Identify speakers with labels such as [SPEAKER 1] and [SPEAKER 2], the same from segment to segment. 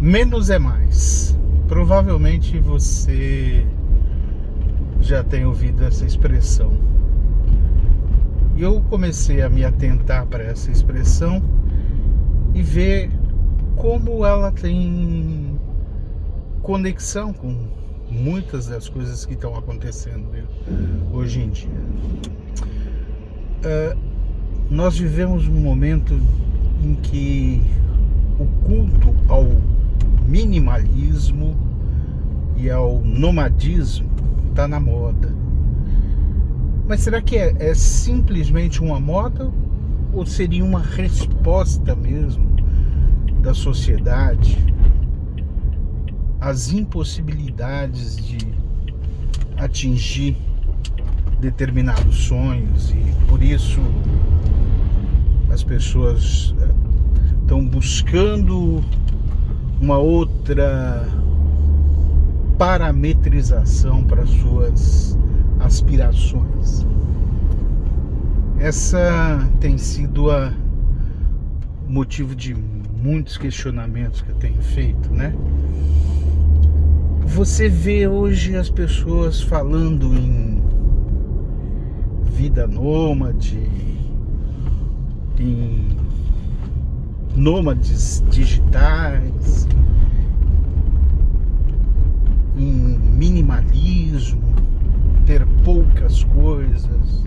[SPEAKER 1] Menos é mais. Provavelmente você já tem ouvido essa expressão. E eu comecei a me atentar para essa expressão e ver como ela tem conexão com muitas das coisas que estão acontecendo hoje em dia. Nós vivemos um momento em que o culto ao minimalismo e ao nomadismo está na moda. Mas será que é simplesmente uma moda ou seria uma resposta mesmo da sociedade às impossibilidades de atingir determinados sonhos, e por isso as pessoas estão buscando uma outra parametrização para suas aspirações? Essa tem sido o motivo de muitos questionamentos que eu tenho feito, né? Você vê hoje as pessoas falando em vida nômade, em nômades digitais, em minimalismo, ter poucas coisas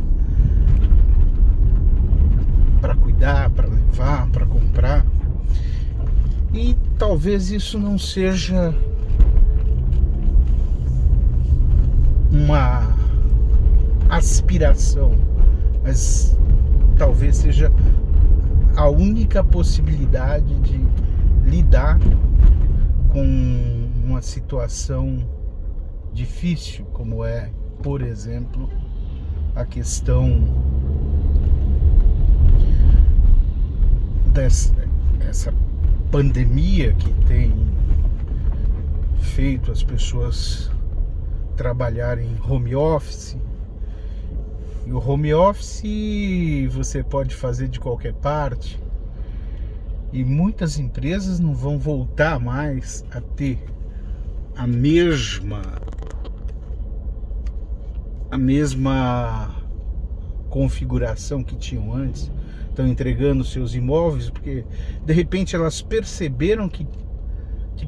[SPEAKER 1] para cuidar, para levar, para comprar. E talvez isso não seja uma aspiração, mas talvez seja a única possibilidade de lidar com uma situação difícil, como é, por exemplo, a questão dessa pandemia que tem feito as pessoas trabalharem em home office. E o home office você pode fazer de qualquer parte, e muitas empresas não vão voltar mais a ter a mesma configuração que tinham antes. Estão entregando seus imóveis porque de repente elas perceberam que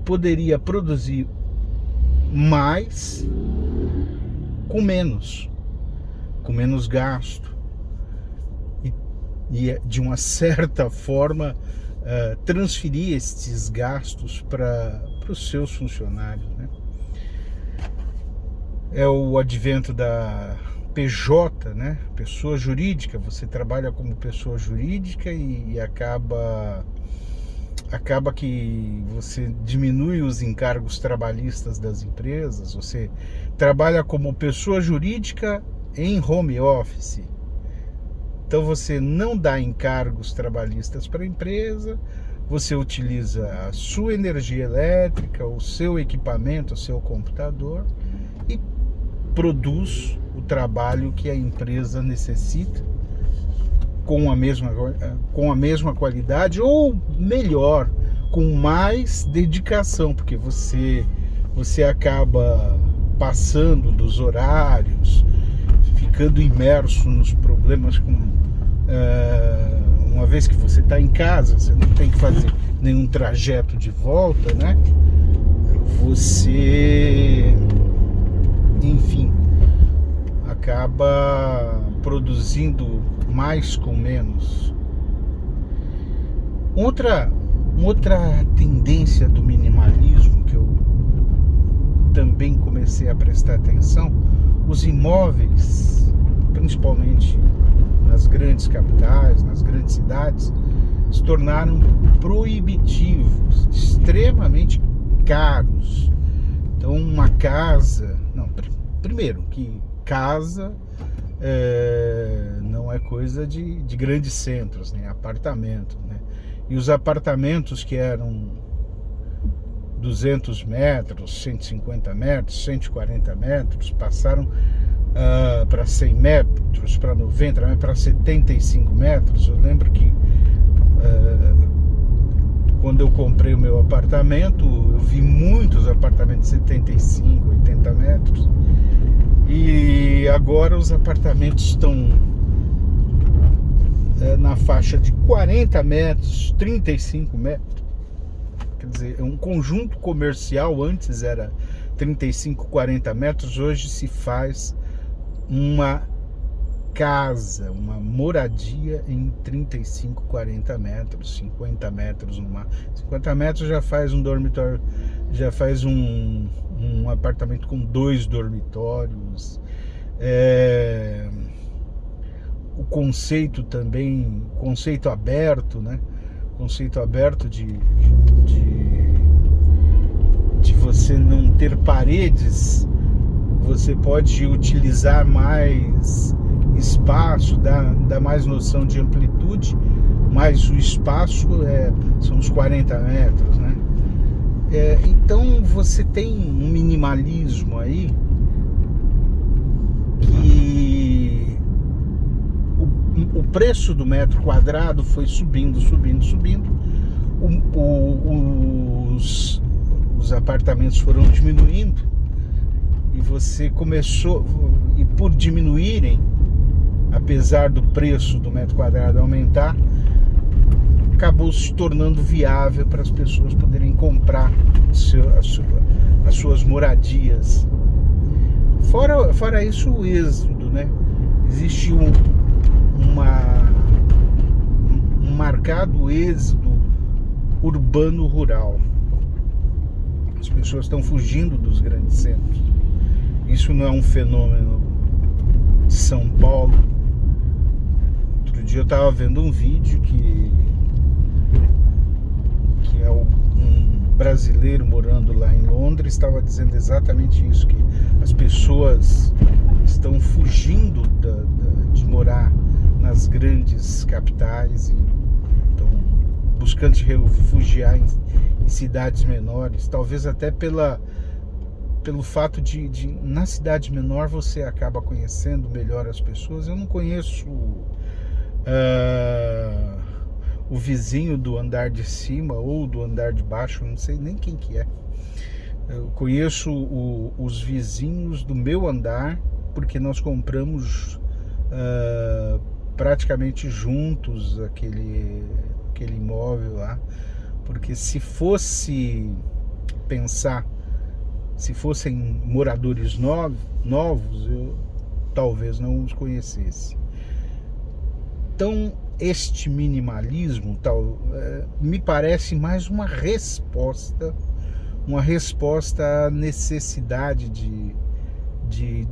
[SPEAKER 1] poderia produzir mais com menos gasto e de uma certa forma transferir estes gastos para os seus funcionários, né? É o advento da PJ, né? Pessoa jurídica. Você trabalha como pessoa jurídica e acaba que você diminui os encargos trabalhistas das empresas. Você trabalha como pessoa jurídica em home office. Então você não dá encargos trabalhistas para a empresa, você utiliza a sua energia elétrica, o seu equipamento, o seu computador, e produz o trabalho que a empresa necessita com a mesma qualidade, ou melhor, com mais dedicação, porque você acaba passando dos horários, ficando imerso nos problemas uma vez que você está em casa, você não tem que fazer nenhum trajeto de volta, né? Você, enfim, acaba produzindo mais com menos. Outra tendência do minimalismo que eu também comecei a prestar atenção: os imóveis, principalmente nas grandes capitais, nas grandes cidades, se tornaram proibitivos, extremamente caros. Então uma casa, primeiro que casa não é coisa de grandes centros, né? Apartamento, né? E os apartamentos que eram 200 metros, 150 metros, 140 metros, passaram para 100 metros, para 90 metros, para 75 metros. Eu lembro que quando eu comprei o meu apartamento, eu vi muitos apartamentos de 75, 80 metros. E agora os apartamentos estão na faixa de 40 metros, 35 metros. Quer dizer, um conjunto comercial antes era 35, 40 metros, hoje se faz uma casa, uma moradia em 35, 40 metros, 50 metros no mar. 50 metros já faz um dormitório, já faz um apartamento com 2 dormitórios. O conceito também, conceito aberto, né? Conceito aberto de você não ter paredes, você pode utilizar mais espaço, dá mais noção de amplitude, mas o espaço são uns 40 metros, né? Então você tem um minimalismo aí que o preço do metro quadrado foi subindo. Os apartamentos foram diminuindo e você começou, e por diminuírem, apesar do preço do metro quadrado aumentar, acabou se tornando viável para as pessoas poderem comprar as suas moradias. Fora isso, o êxodo, né? Existe um marcado êxodo urbano-rural. As pessoas estão fugindo dos grandes centros. Isso não é um fenômeno de São Paulo. Outro dia eu estava vendo um vídeo que é um brasileiro morando lá em Londres, estava dizendo exatamente isso, que as pessoas estão fugindo de morar nas grandes capitais e estão buscando se refugiar em cidades menores, talvez até pelo fato de na cidade menor você acaba conhecendo melhor as pessoas. Eu não conheço o vizinho do andar de cima ou do andar de baixo, eu não sei nem quem que é. Eu conheço os vizinhos do meu andar, porque nós compramos praticamente juntos aquele imóvel lá. Porque se fosse pensar, se fossem moradores novos, eu talvez não os conhecesse. Então, este minimalismo me parece mais uma resposta à necessidade de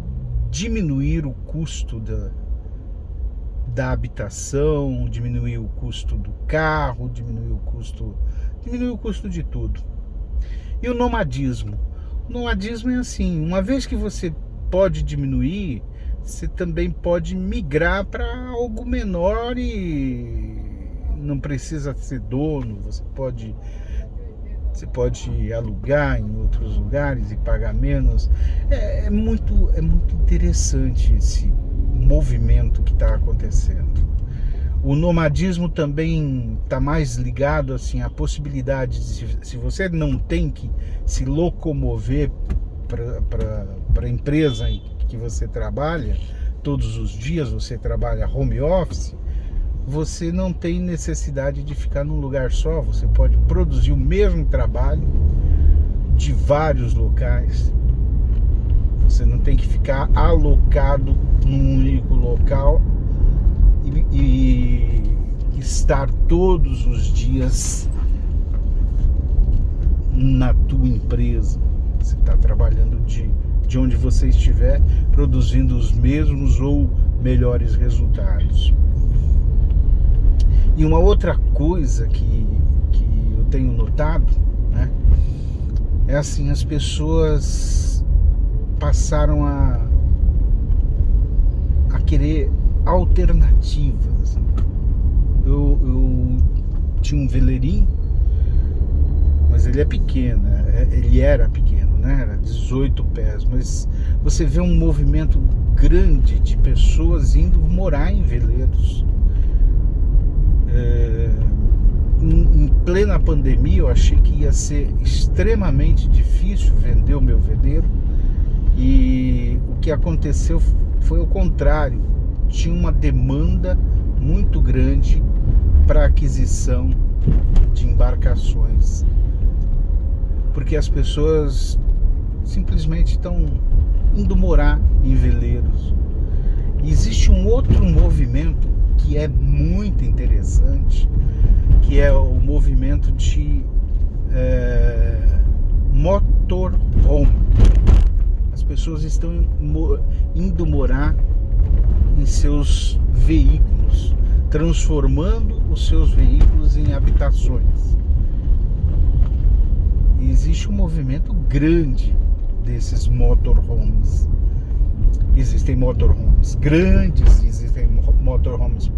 [SPEAKER 1] diminuir o custo da habitação, diminuir o custo do carro, diminuir o custo de tudo. E o nomadismo? O nomadismo é assim, uma vez que você pode diminuir, você também pode migrar para algo menor e não precisa ser dono, você pode alugar em outros lugares e pagar menos. É muito interessante esse movimento que está acontecendo. O nomadismo também está mais ligado assim, à possibilidade de, se você não tem que se locomover para a empresa em que você trabalha, todos os dias você trabalha home office, você não tem necessidade de ficar num lugar só, você pode produzir o mesmo trabalho de vários locais. Você não tem que ficar alocado num único local e estar todos os dias na tua empresa. Você está trabalhando de onde você estiver, produzindo os mesmos ou melhores resultados. E uma outra coisa que eu tenho notado, né, é assim, as pessoas passaram a querer alternativas. Eu tinha um veleirinho, mas ele é pequeno, ele era pequeno, né? Era 18 pés, mas você vê um movimento grande de pessoas indo morar em veleiros. em plena pandemia, eu achei que ia ser extremamente difícil vender o meu veleiro, e o que aconteceu foi o contrário. Tinha uma demanda muito grande para aquisição de embarcações, porque as pessoas simplesmente estão indo morar em veleiros. E existe um outro movimento que é muito interessante, que é o movimento de motorhome. As pessoas estão indo morar em seus veículos, transformando os seus veículos em habitações. E existe um movimento grande desses motorhomes. Existem motorhomes grandes, existem motorhomes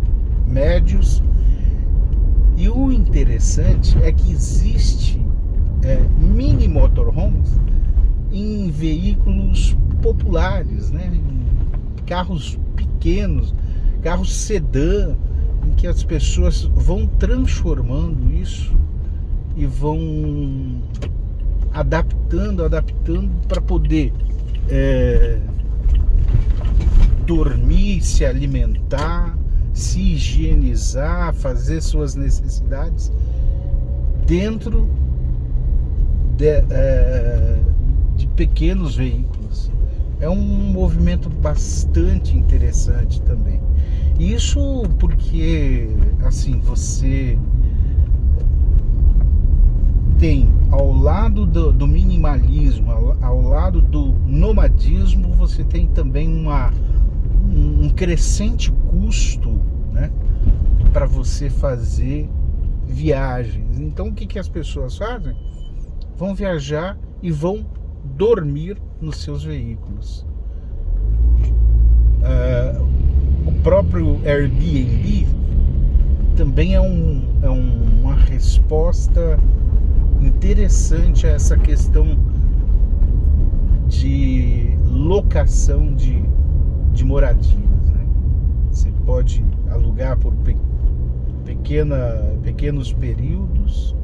[SPEAKER 1] médios, e o interessante é que existe mini motorhomes em veículos populares, né? Em carros pequenos, carros sedã, em que as pessoas vão transformando isso e vão adaptando para poder dormir, se alimentar, se higienizar, fazer suas necessidades dentro de pequenos veículos. É um movimento bastante interessante também. Isso porque, assim, você tem, ao lado do minimalismo, ao lado do nomadismo, você tem também um crescente custo, né, para você fazer viagens. Então, o que as pessoas fazem? Vão viajar e vão dormir nos seus veículos. O próprio Airbnb também é uma resposta interessante a essa questão de locação de moradias, né? Você pode alugar por pequenos períodos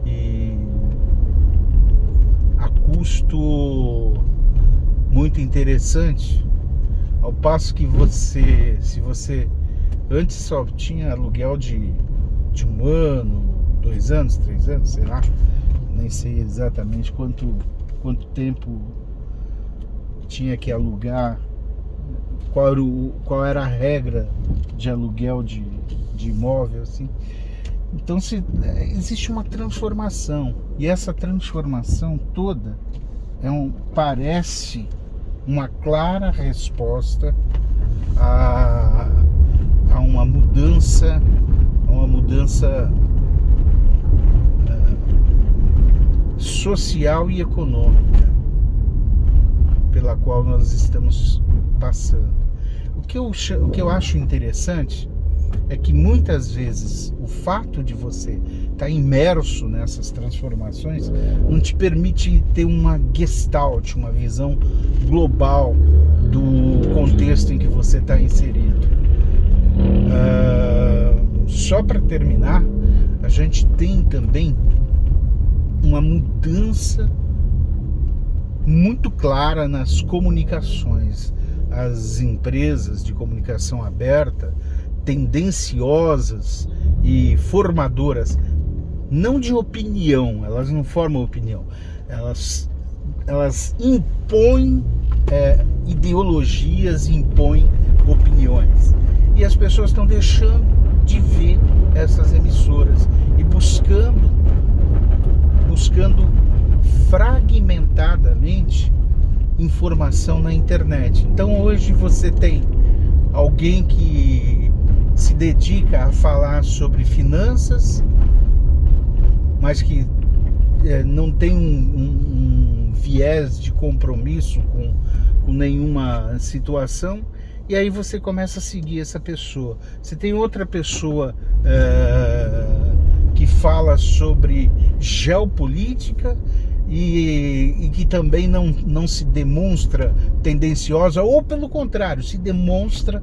[SPEAKER 1] e a custo muito interessante, ao passo que se você antes só tinha aluguel de 1 ano, 2 anos, 3 anos, sei lá, nem sei exatamente quanto tempo tinha que alugar, qual era a regra de aluguel de imóvel, assim. Então existe uma transformação, e essa transformação toda parece uma clara resposta a uma mudança social e econômica pela qual nós estamos passando. O que eu acho interessante é que muitas vezes o fato de você estar imerso nessas transformações não te permite ter uma gestalt, uma visão global do contexto em que você está inserido. Só para terminar, a gente tem também uma mudança muito clara nas comunicações. As empresas de comunicação aberta, tendenciosas e formadoras, não de opinião, elas não formam opinião, elas impõem ideologias, impõem opiniões, e as pessoas estão deixando de ver essas emissoras e buscando fragmentadamente informação na internet. Então hoje você tem alguém que se dedica a falar sobre finanças, mas que não tem um viés de compromisso com nenhuma situação, e aí você começa a seguir essa pessoa. Você tem outra pessoa que fala sobre geopolítica e que também não se demonstra tendenciosa, ou pelo contrário, se demonstra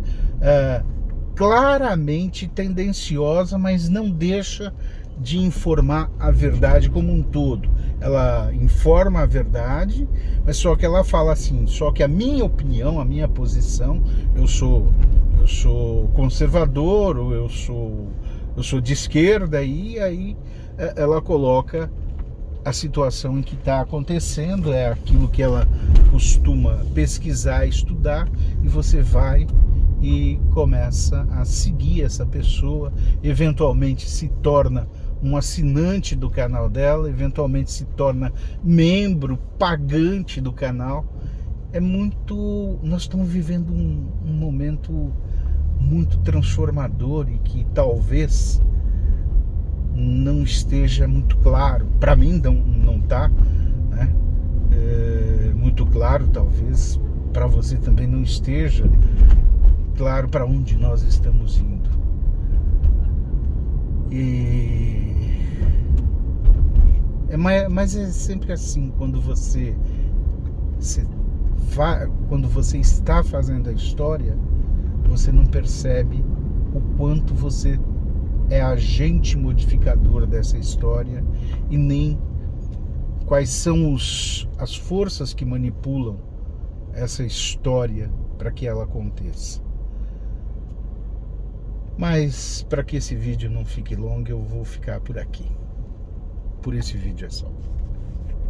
[SPEAKER 1] claramente tendenciosa, mas não deixa de informar a verdade como um todo. Ela informa a verdade, mas só que ela fala assim, só que a minha opinião, a minha posição, eu sou conservador, ou eu sou de esquerda, e aí ela coloca a situação em que está acontecendo, é aquilo que ela costuma pesquisar, estudar, e você vai e começa a seguir essa pessoa, eventualmente se torna um assinante do canal dela, eventualmente se torna membro pagante do canal. Nós estamos vivendo um momento muito transformador e que talvez não esteja muito claro. Para mim não está, né? Muito claro, talvez para você também não esteja claro para onde nós estamos indo. Mas é sempre assim, quando você está fazendo a história, você não percebe o quanto você é agente modificador dessa história, e nem quais são as forças que manipulam essa história para que ela aconteça. Mas para que esse vídeo não fique longo, eu vou ficar por aqui. Por esse vídeo é só.